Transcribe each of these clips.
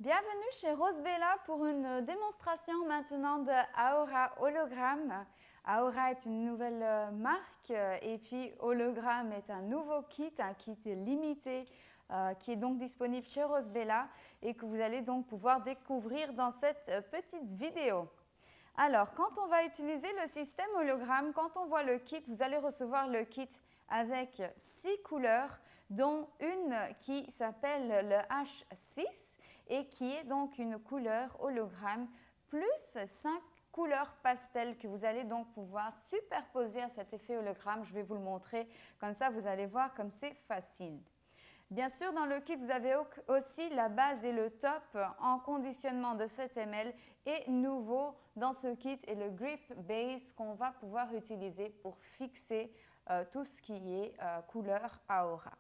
Bienvenue chez Rosebella pour une démonstration maintenant de Aura Hologram. Aura est une nouvelle marque et puis Hologram est un nouveau kit, un kit limité qui est donc disponible chez Rosebella et que vous allez donc pouvoir découvrir dans cette petite vidéo. Alors, quand on va utiliser le système hologramme, quand on voit le kit, vous allez recevoir le kit avec 6 couleurs, dont une qui s'appelle le H6 et qui est donc une couleur hologramme, plus 5 couleurs pastel que vous allez donc pouvoir superposer à cet effet hologramme. Je vais vous le montrer, comme ça vous allez voir comme c'est facile. Bien sûr, dans le kit, vous avez aussi la base et le top en conditionnement de 7 ml et nouveau dans ce kit est le Grip Base qu'on va pouvoir utiliser pour fixer tout ce qui est couleur Aura.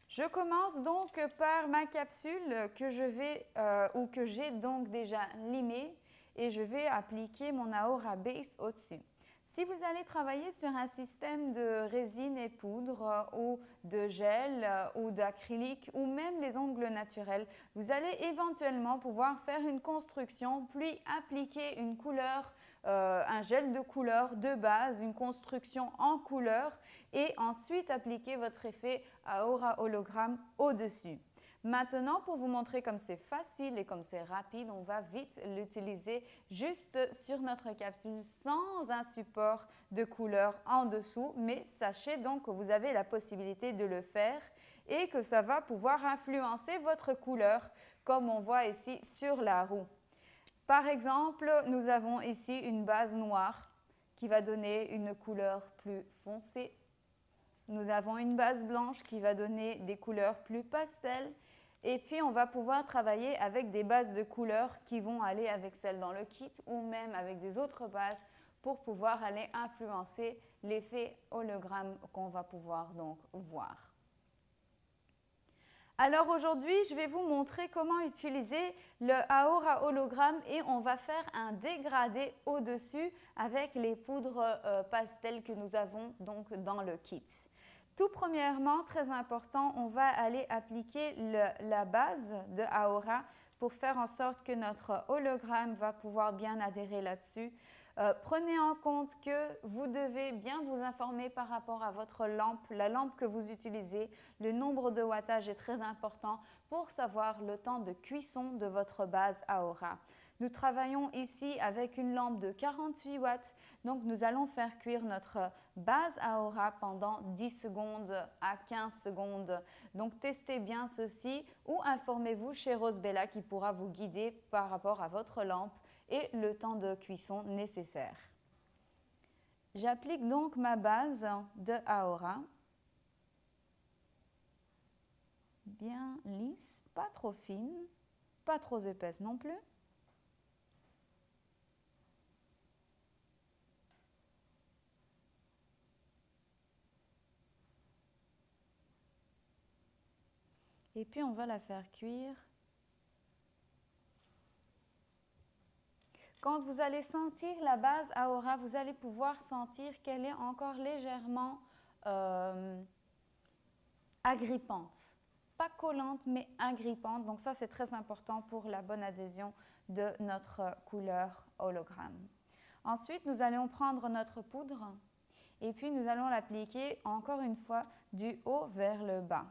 Je commence donc par ma capsule que je vais ou que j'ai donc déjà limée et je vais appliquer mon Aura Base au-dessus. Si vous allez travailler sur un système de résine et poudre ou de gel ou d'acrylique ou même les ongles naturels, vous allez éventuellement pouvoir faire une construction puis appliquer une couleur, un gel de couleur de base, une construction en couleur et ensuite appliquer votre effet Aura Hologramme au-dessus. Maintenant, pour vous montrer comme c'est facile et comme c'est rapide, on va vite l'utiliser juste sur notre capsule sans un support de couleur en dessous. Mais sachez donc que vous avez la possibilité de le faire et que ça va pouvoir influencer votre couleur comme on voit ici sur la roue. Par exemple, nous avons ici une base noire qui va donner une couleur plus foncée. Nous avons une base blanche qui va donner des couleurs plus pastel. Et puis, on va pouvoir travailler avec des bases de couleurs qui vont aller avec celles dans le kit ou même avec des autres bases pour pouvoir aller influencer l'effet hologramme qu'on va pouvoir donc voir. Alors aujourd'hui, je vais vous montrer comment utiliser le Aura Hologramme et on va faire un dégradé au-dessus avec les poudres pastel que nous avons donc dans le kit. Tout premièrement, très important, on va aller appliquer la base de Aura pour faire en sorte que notre hologramme va pouvoir bien adhérer là-dessus. Prenez en compte que vous devez bien vous informer par rapport à votre lampe, la lampe que vous utilisez. Le nombre de wattage est très important pour savoir le temps de cuisson de votre base Aura. Nous travaillons ici avec une lampe de 48 watts, donc nous allons faire cuire notre base Aura pendant 10 secondes à 15 secondes. Donc testez bien ceci ou informez-vous chez Rosebella qui pourra vous guider par rapport à votre lampe et le temps de cuisson nécessaire. J'applique donc ma base de Aura, bien lisse, pas trop fine, pas trop épaisse non plus. Et puis on va la faire cuire. Quand vous allez sentir la base Aura, vous allez pouvoir sentir qu'elle est encore légèrement agrippante. Pas collante, mais agrippante. Donc ça, c'est très important pour la bonne adhésion de notre couleur hologramme. Ensuite, nous allons prendre notre poudre et puis nous allons l'appliquer encore une fois du haut vers le bas.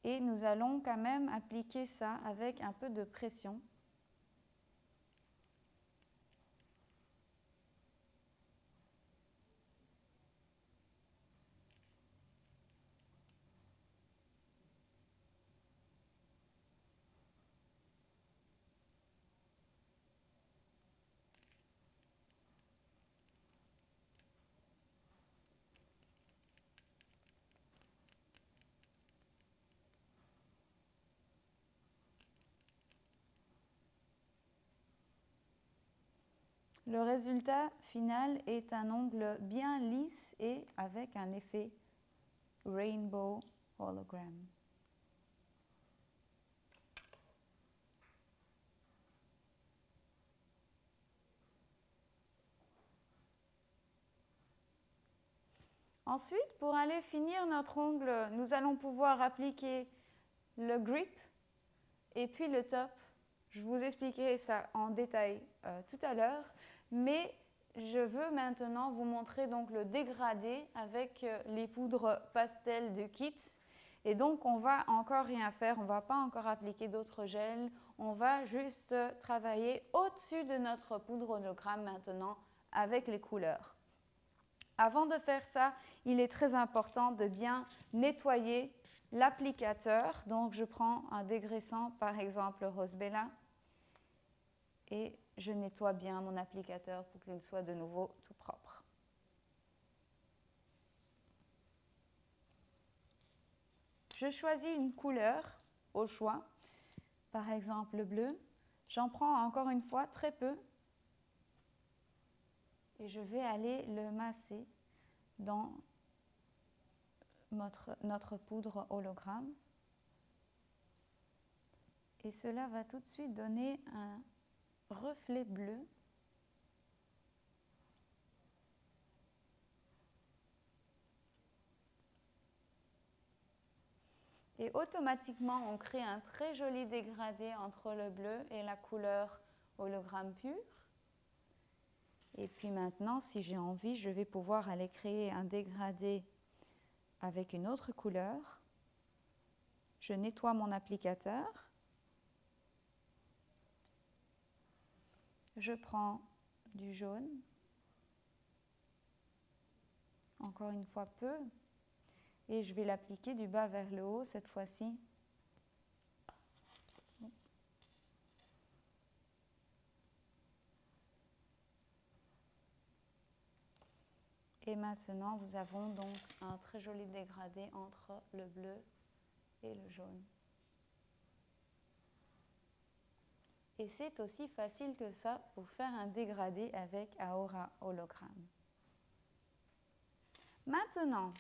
Et nous allons quand même appliquer ça avec un peu de pression. Le résultat final est un ongle bien lisse et avec un effet Rainbow Hologram. Ensuite, pour aller finir notre ongle, nous allons pouvoir appliquer le grip et puis le top. Je vous expliquerai ça en détail tout à l'heure, mais je veux maintenant vous montrer donc le dégradé avec les poudres pastel du kit. Et donc, on va encore rien faire, on ne va pas encore appliquer d'autres gels, on va juste travailler au-dessus de notre poudre hologramme maintenant avec les couleurs. Avant de faire ça, il est très important de bien nettoyer l'applicateur. Donc, je prends un dégraissant, par exemple Rose Bella, et je nettoie bien mon applicateur pour qu'il soit de nouveau tout propre. Je choisis une couleur au choix, par exemple le bleu. J'en prends encore une fois très peu et je vais aller le masser dans notre poudre hologramme. Et cela va tout de suite donner un reflet bleu. Et automatiquement, on crée un très joli dégradé entre le bleu et la couleur hologramme pur. Et puis maintenant, si j'ai envie, je vais pouvoir aller créer un dégradé avec une autre couleur. Je nettoie mon applicateur. Je prends du jaune. Encore une fois peu. Et je vais l'appliquer du bas vers le haut cette fois-ci. Et maintenant, nous avons donc un très joli dégradé entre le bleu et le jaune. Et c'est aussi facile que ça pour faire un dégradé avec Aura Hologramme. Maintenant,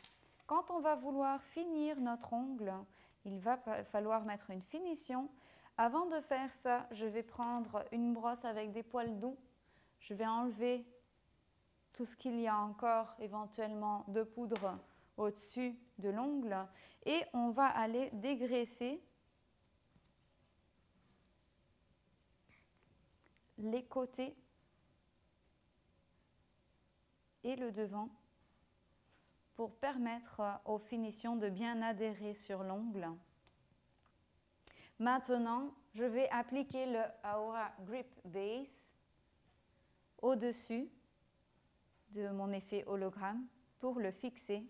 quand on va vouloir finir notre ongle, il va falloir mettre une finition. Avant de faire ça, je vais prendre une brosse avec des poils doux. Je vais enlever tout ce qu'il y a encore éventuellement de poudre au-dessus de l'ongle et on va aller dégraisser les côtés et le devant pour permettre aux finitions de bien adhérer sur l'ongle. Maintenant, je vais appliquer le Aura Grip Base au-dessus de mon effet hologramme pour le fixer.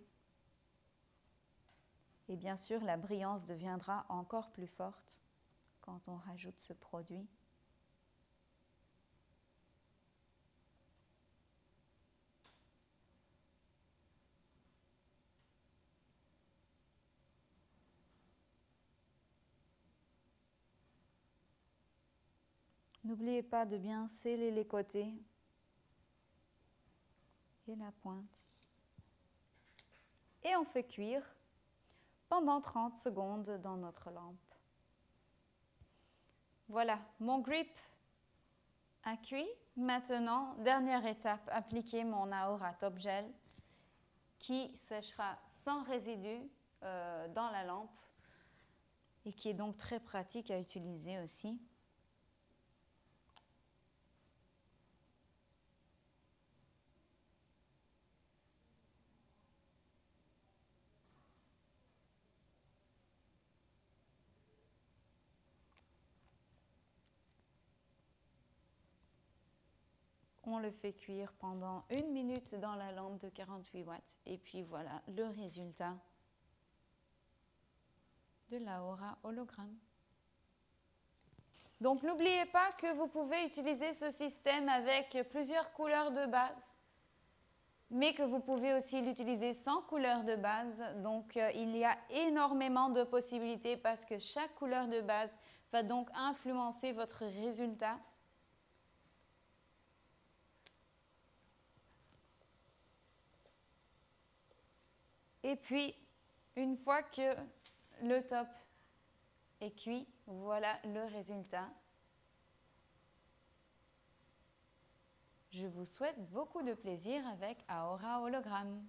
Et bien sûr, la brillance deviendra encore plus forte quand on rajoute ce produit. N'oubliez pas de bien sceller les côtés et la pointe. Et on fait cuire pendant 30 secondes dans notre lampe. Voilà, mon grip a cuit. Maintenant, dernière étape, appliquer mon Aura Top Gel qui séchera sans résidus dans la lampe et qui est donc très pratique à utiliser aussi. On le fait cuire pendant 1 minute dans la lampe de 48 watts. Et puis voilà le résultat de l'Aura Hologramme. Donc n'oubliez pas que vous pouvez utiliser ce système avec plusieurs couleurs de base, mais que vous pouvez aussi l'utiliser sans couleur de base. Donc il y a énormément de possibilités parce que chaque couleur de base va donc influencer votre résultat. Et puis, une fois que le top est cuit, voilà le résultat. Je vous souhaite beaucoup de plaisir avec Aura Hologramme.